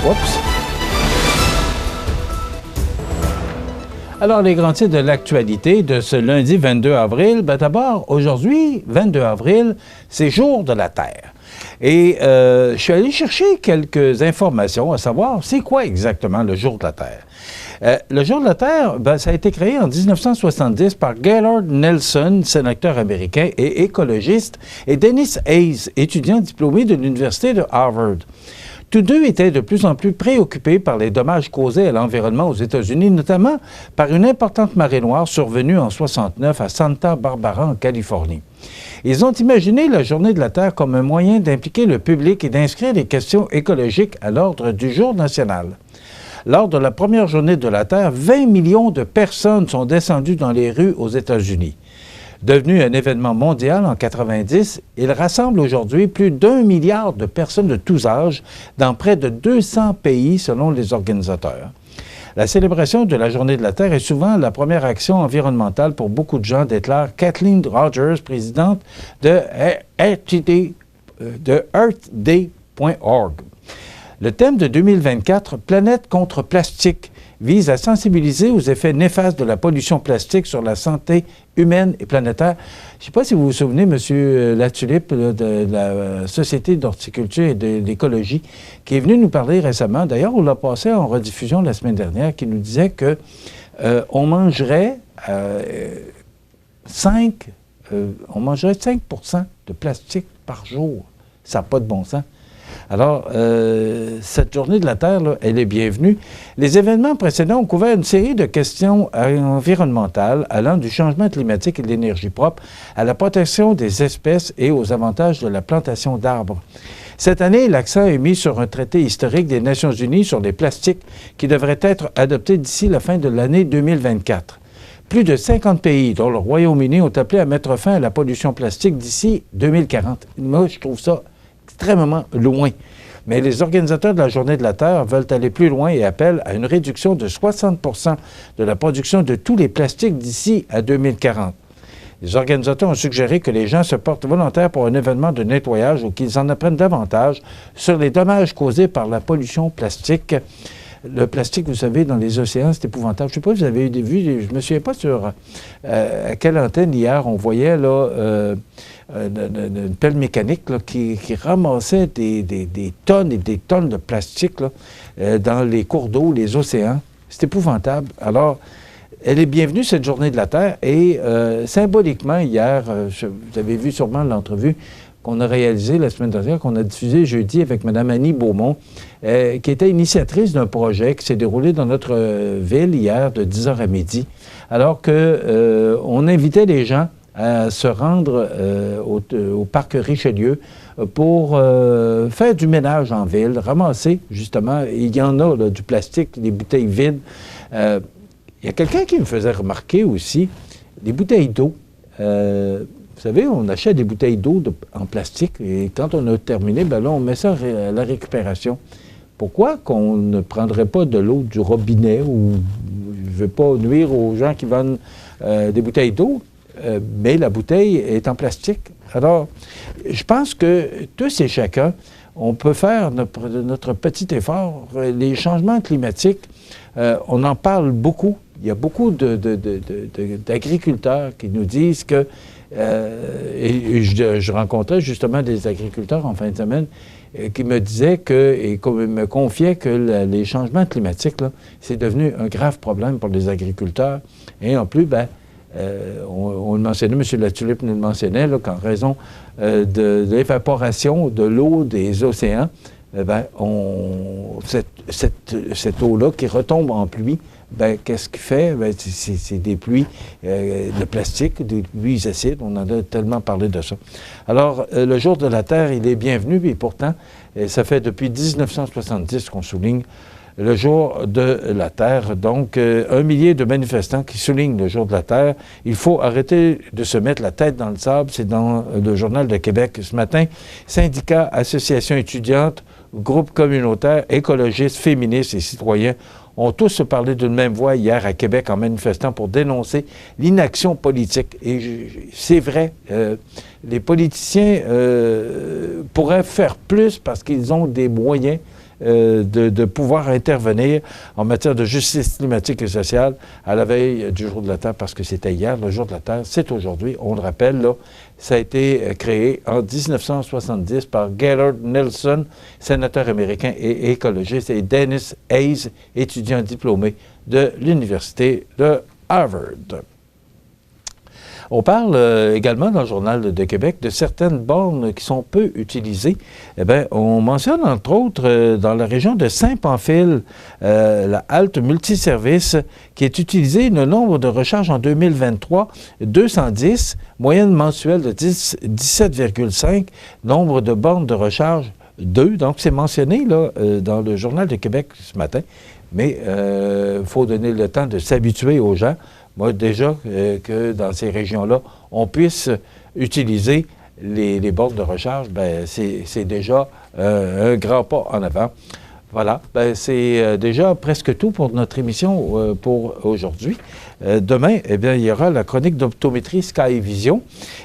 Oups! Alors, les grands titres de l'actualité de ce lundi 22 avril. Bien, d'abord, aujourd'hui, 22 avril, c'est Jour de la Terre. Et je suis allé chercher quelques informations à savoir c'est quoi exactement le Jour de la Terre. Le Jour de la Terre, ben, ça a été créé en 1970 par Gaylord Nelson, sénateur américain et écologiste, et Dennis Hayes, étudiant diplômé de l'Université de Harvard. Tous deux étaient de plus en plus préoccupés par les dommages causés à l'environnement aux États-Unis, notamment par une importante marée noire survenue en 1969 à Santa Barbara, en Californie. Ils ont imaginé la Journée de la Terre comme un moyen d'impliquer le public et d'inscrire les questions écologiques à l'ordre du jour national. Lors de la première Journée de la Terre, 20 millions de personnes sont descendues dans les rues aux États-Unis. Devenu un événement mondial en 1990, il rassemble aujourd'hui plus d'1 milliard de personnes de tous âges dans près de 200 pays selon les organisateurs. La célébration de la Journée de la Terre est souvent la première action environnementale pour beaucoup de gens, déclare Kathleen Rogers, présidente de EarthDay.org. Le thème de 2024, Planète contre plastique, vise à sensibiliser aux effets néfastes de la pollution plastique sur la santé humaine et planétaire. Je ne sais pas si vous vous souvenez, M. Latulippe, de la Société d'horticulture et d'écologie, qui est venu nous parler récemment. D'ailleurs, on l'a passé en rediffusion la semaine dernière, qui nous disait que on mangerait 5 de plastique par jour. Ça n'a pas de bon sens. Alors, cette Journée de la Terre, là, elle est bienvenue. Les événements précédents ont couvert une série de questions environnementales allant du changement climatique et de l'énergie propre à la protection des espèces et aux avantages de la plantation d'arbres. Cette année, l'accent est mis sur un traité historique des Nations unies sur les plastiques qui devrait être adopté d'ici la fin de l'année 2024. Plus de 50 pays, dont le Royaume-Uni, ont appelé à mettre fin à la pollution plastique d'ici 2040. Moi, je trouve ça extrêmement loin. Mais les organisateurs de la Journée de la Terre veulent aller plus loin et appellent à une réduction de 60 % de la production de tous les plastiques d'ici à 2040. Les organisateurs ont suggéré que les gens se portent volontaires pour un événement de nettoyage ou qu'ils en apprennent davantage sur les dommages causés par la pollution plastique. Le plastique, vous savez, dans les océans, c'est épouvantable. Je ne sais pas si vous avez vu, je ne me souviens pas sur à quelle antenne hier on voyait là, une pelle mécanique là, qui ramassait des tonnes et des tonnes de plastique là, dans les cours d'eau, les océans. C'est épouvantable. Alors, elle est bienvenue, cette Journée de la Terre, et symboliquement, hier, vous avez vu sûrement l'entrevue qu'on a réalisée la semaine dernière, qu'on a diffusée jeudi avec Mme Annie Beaumont, qui était initiatrice d'un projet qui s'est déroulé dans notre ville hier de 10h à midi, alors qu'on invitait les gens à se rendre au parc Richelieu pour faire du ménage en ville, ramasser, justement, il y en a là, du plastique, des bouteilles vides. Il y a quelqu'un qui me faisait remarquer aussi des bouteilles d'eau. Vous savez, on achète des bouteilles d'eau en plastique et quand on a terminé, ben là, on met ça à la récupération. Pourquoi qu'on ne prendrait pas de l'eau du robinet ou je ne veux pas nuire aux gens qui vendent des bouteilles d'eau, mais la bouteille est en plastique. Alors, je pense que tous et chacun, on peut faire notre petit effort. Les changements climatiques, on en parle beaucoup. Il y a beaucoup d'agriculteurs qui nous disent que, et je rencontrais justement des agriculteurs en fin de semaine qui me disaient et me confiaient que les changements climatiques, c'est devenu un grave problème pour les agriculteurs. Et en plus, ben, on le mentionnait, M. Latulippe nous le mentionnait, là, qu'en raison de l'évaporation de l'eau des océans, cette eau-là qui retombe en pluie, ben, qu'est-ce qu'il fait? Ben, c'est des pluies de plastique, des pluies acides. On en a tellement parlé de ça. Alors, le Jour de la Terre, il est bienvenu, et pourtant, ça fait depuis 1970 qu'on souligne le Jour de la Terre. Donc, 1 millier de manifestants qui soulignent le Jour de la Terre. Il faut arrêter de se mettre la tête dans le sable. C'est dans le Journal de Québec ce matin. Syndicats, associations étudiantes, groupes communautaires, écologistes, féministes et citoyens ont tous parlé d'une même voix hier à Québec en manifestant pour dénoncer l'inaction politique. Et c'est vrai, les politiciens pourraient faire plus parce qu'ils ont des moyens de pouvoir intervenir en matière de justice climatique et sociale à la veille du Jour de la Terre, parce que c'était hier, le Jour de la Terre, c'est aujourd'hui, on le rappelle, là, ça a été créé en 1970 par Gaylord Nelson, sénateur américain et écologiste, et Dennis Hayes, étudiant diplômé de l'Université de Harvard. On parle également dans le Journal de Québec de certaines bornes qui sont peu utilisées. Eh bien, on mentionne entre autres dans la région de Saint-Pamphile la halte multiservice qui est utilisée. Le nombre de recharges en 2023, 210, moyenne mensuelle de 17,5, nombre de bornes de recharge 2. Donc, c'est mentionné là, dans le Journal de Québec ce matin. Mais il faut donner le temps de s'habituer aux gens. Moi, déjà, que dans ces régions-là, on puisse utiliser les bornes de recharge, bien, c'est déjà un grand pas en avant. Voilà, ben, c'est déjà presque tout pour notre émission pour aujourd'hui. Demain, eh bien, il y aura la chronique d'optométrie Sky Vision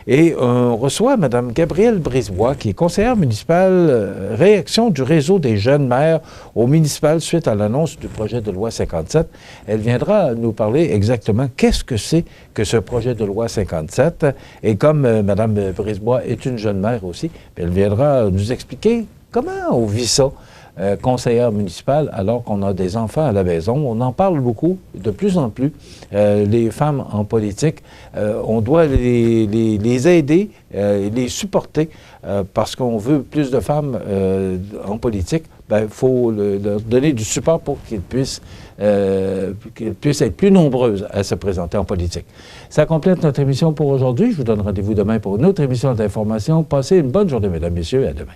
et on reçoit Mme Gabrielle Brisebois, qui est conseillère municipale réaction du réseau des jeunes maires au municipal suite à l'annonce du projet de loi 57. Elle viendra nous parler exactement qu'est-ce que c'est que ce projet de loi 57 et comme Mme Brisebois est une jeune maire aussi, elle viendra nous expliquer comment on vit ça. Conseillère municipale, alors qu'on a des enfants à la maison. On en parle beaucoup, de plus en plus. Les femmes en politique, on doit les aider, les supporter, parce qu'on veut plus de femmes en politique. Il faut leur donner du support pour qu'elles puissent être plus nombreuses à se présenter en politique. Ça complète notre émission pour aujourd'hui. Je vous donne rendez-vous demain pour une autre émission d'information. Passez une bonne journée, mesdames, messieurs, et à demain.